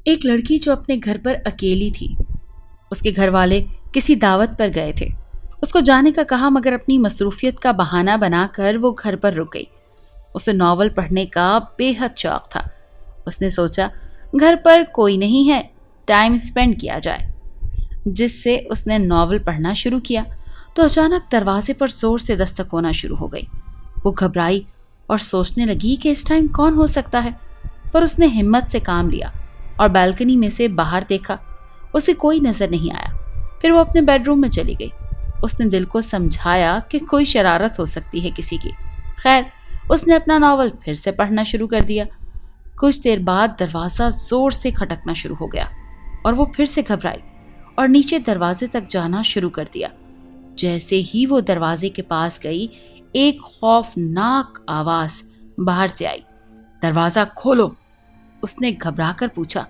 ایک لڑکی جو اپنے گھر پر اکیلی تھی، اس کے گھر والے کسی دعوت پر گئے تھے۔ اس کو جانے کا کہا مگر اپنی مصروفیت کا بہانہ بنا کر وہ گھر پر رک گئی۔ اسے ناول پڑھنے کا بے حد شوق تھا۔ اس نے سوچا گھر پر کوئی نہیں ہے، ٹائم سپینڈ کیا جائے، جس سے اس نے ناول پڑھنا شروع کیا تو اچانک دروازے پر زور سے دستک ہونا شروع ہو گئی۔ وہ گھبرائی اور سوچنے لگی کہ اس ٹائم کون ہو سکتا ہے، پر اس نے ہمت سے کام لیا اور بالکنی میں سے باہر دیکھا۔ اسے کوئی نظر نہیں آیا۔ پھر وہ اپنے بیڈ روم میں چلی گئی۔ اس نے دل کو سمجھایا کہ کوئی شرارت ہو سکتی ہے کسی کی۔ خیر، اس نے اپنا ناول پھر سے پڑھنا شروع کر دیا۔ کچھ دیر بعد دروازہ زور سے کھٹکنا شروع ہو گیا اور وہ پھر سے گھبرائی اور نیچے دروازے تک جانا شروع کر دیا۔ جیسے ہی وہ دروازے کے پاس گئی، ایک خوفناک آواز باہر سے آئی، دروازہ کھولو۔ اس نے گھبرا کر پوچھا،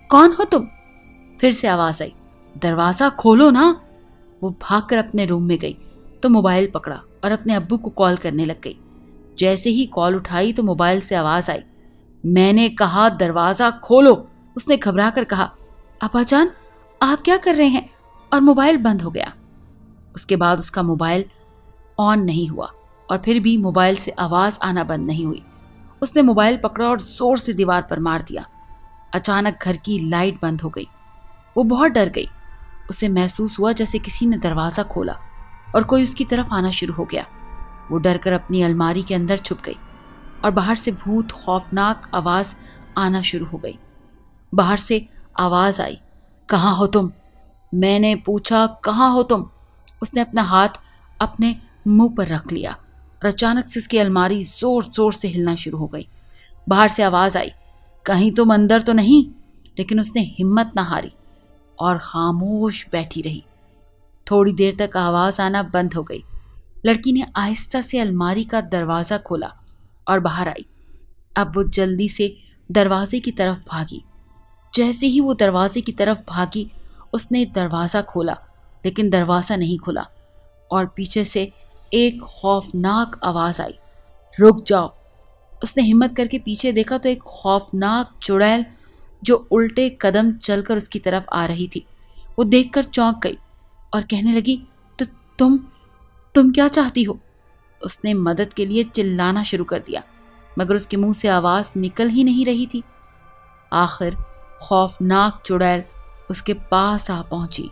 کون ہو تم؟ پھر سے آواز آئی، دروازہ کھولو نا۔ وہ بھاگ کر اپنے روم میں گئی تو موبائل پکڑا اور اپنے ابو کو کال کرنے لگ گئی۔ جیسے ہی کال اٹھائی تو موبائل سے آواز آئی، میں نے کہا دروازہ کھولو۔ اس نے گھبرا کر کہا، ابا جان آپ کیا کر رہے ہیں؟ اور موبائل بند ہو گیا۔ اس کے بعد اس کا موبائل آن نہیں ہوا اور پھر بھی موبائل سے آواز آنا بند نہیں ہوئی۔ اس نے موبائل پکڑا اور زور سے دیوار پر مار دیا۔ اچانک گھر کی لائٹ بند ہو گئی۔ وہ بہت ڈر گئی۔ اسے محسوس ہوا جیسے کسی نے دروازہ کھولا اور کوئی اس کی طرف آنا شروع ہو گیا۔ وہ ڈر کر اپنی الماری کے اندر چھپ گئی اور باہر سے بہت خوفناک آواز آنا شروع ہو گئی۔ باہر سے آواز آئی، کہاں ہو تم؟ میں نے پوچھا کہاں ہو تم؟ اس نے اپنا ہاتھ اپنے منہ پر رکھ لیا اور اچانک سے اس کی الماری زور زور سے ہلنا شروع ہو گئی۔ باہر سے آواز آئی، کہیں تم اندر تو نہیں؟ لیکن اس نے ہمت نہ ہاری اور خاموش بیٹھی رہی۔ تھوڑی دیر تک آواز آنا بند ہو گئی۔ لڑکی نے آہستہ سے الماری کا دروازہ کھولا اور باہر آئی۔ اب وہ جلدی سے دروازے کی طرف بھاگی۔ جیسے ہی وہ دروازے کی طرف بھاگی، اس نے دروازہ کھولا لیکن دروازہ نہیں کھلا اور پیچھے سے ایک خوفناک آواز آئی، رک جاؤ۔ اس نے ہمت کر کے پیچھے دیکھا تو ایک خوفناک چڑیل جو الٹے قدم چل کر اس کی طرف آ رہی تھی۔ وہ دیکھ کر چونک گئی اور کہنے لگی، تم کیا چاہتی ہو؟ اس نے مدد کے لیے چلانا شروع کر دیا مگر اس کے منہ سے آواز نکل ہی نہیں رہی تھی۔ آخر خوفناک چڑیل اس کے پاس آ پہنچی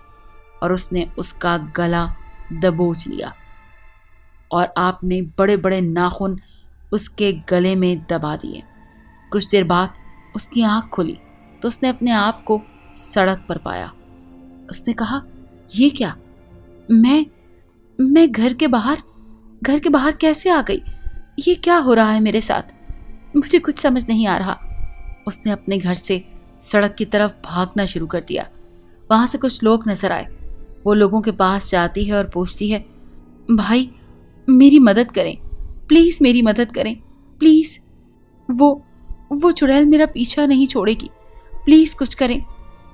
اور اس نے اس کا گلا دبوچ لیا اور آپ نے بڑے بڑے ناخن اس کے گلے میں دبا دیے۔ کچھ دیر بعد اس کی آنکھ کھلی تو اس نے اپنے آپ کو سڑک پر پایا۔ اس نے کہا، یہ کیا؟ میں گھر کے باہر کیسے آ گئی؟ یہ کیا ہو رہا ہے میرے ساتھ؟ مجھے کچھ سمجھ نہیں آ رہا۔ اس نے اپنے گھر سے سڑک کی طرف بھاگنا شروع کر دیا۔ وہاں سے کچھ لوگ نظر آئے۔ وہ لوگوں کے پاس جاتی ہے اور پوچھتی ہے، بھائی میری مدد کریں، پلیز میری مدد کریں، پلیز، وہ چڑیل میرا پیچھا نہیں چھوڑے گی، پلیز کچھ کریں۔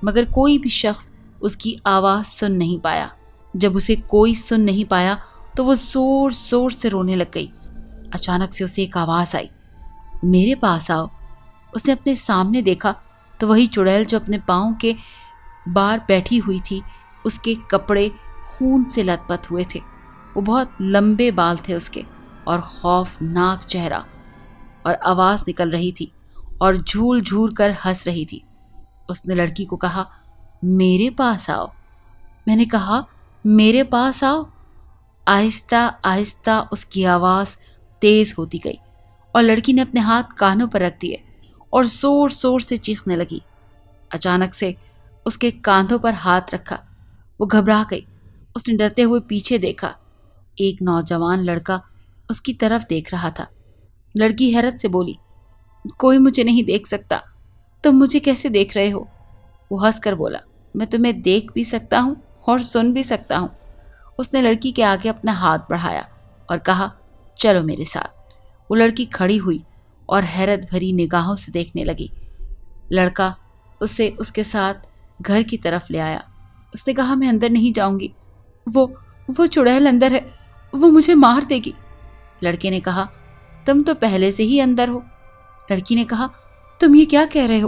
مگر کوئی بھی شخص اس کی آواز سن نہیں پایا۔ جب اسے کوئی سن نہیں پایا تو وہ زور زور سے رونے لگ گئی۔ اچانک سے اسے ایک آواز آئی، میرے پاس آؤ۔ اس نے اپنے سامنے دیکھا تو وہی چڑیل جو اپنے پاؤں کے بار بیٹھی ہوئی تھی، اس کے کپڑے خون سے لت پت ہوئے تھے۔ وہ بہت لمبے بال تھے اس کے اور خوفناک چہرہ، اور آواز نکل رہی تھی اور جھول جھول کر ہنس رہی تھی۔ اس نے لڑکی کو کہا، میرے پاس آؤ۔ میں نے کہا، میرے پاس آؤ۔ آہستہ آہستہ اس کی آواز تیز ہوتی گئی اور لڑکی نے اپنے ہاتھ کانوں پر رکھ دیے اور زور زور سے چیخنے لگی۔ اچانک سے اس کے کاندھوں پر ہاتھ رکھا۔ وہ گھبرا گئی۔ اس نے ڈرتے ہوئے پیچھے دیکھا۔ ایک نوجوان لڑکا اس کی طرف دیکھ رہا تھا۔ لڑکی حیرت سے بولی، کوئی مجھے نہیں دیکھ سکتا، تم مجھے کیسے دیکھ رہے ہو؟ وہ ہنس کر بولا، میں تمہیں دیکھ بھی سکتا ہوں اور سن بھی سکتا ہوں۔ اس نے لڑکی کے آگے اپنا ہاتھ بڑھایا اور کہا، چلو میرے ساتھ۔ وہ لڑکی کھڑی ہوئی اور حیرت بھری نگاہوں سے دیکھنے لگی۔ لڑکا اسے اس کے ساتھ گھر کی طرف لے آیا۔ اس نے کہا، میں اندر نہیں جاؤں گی، وہ چڑیل اندر ہے، وہ مجھے مار دے گی۔ لڑکے نے کہا، تم تو پہلے سے ہی اندر ہو۔ لڑکی نے کہا، تم یہ کیا کہہ رہے ہو؟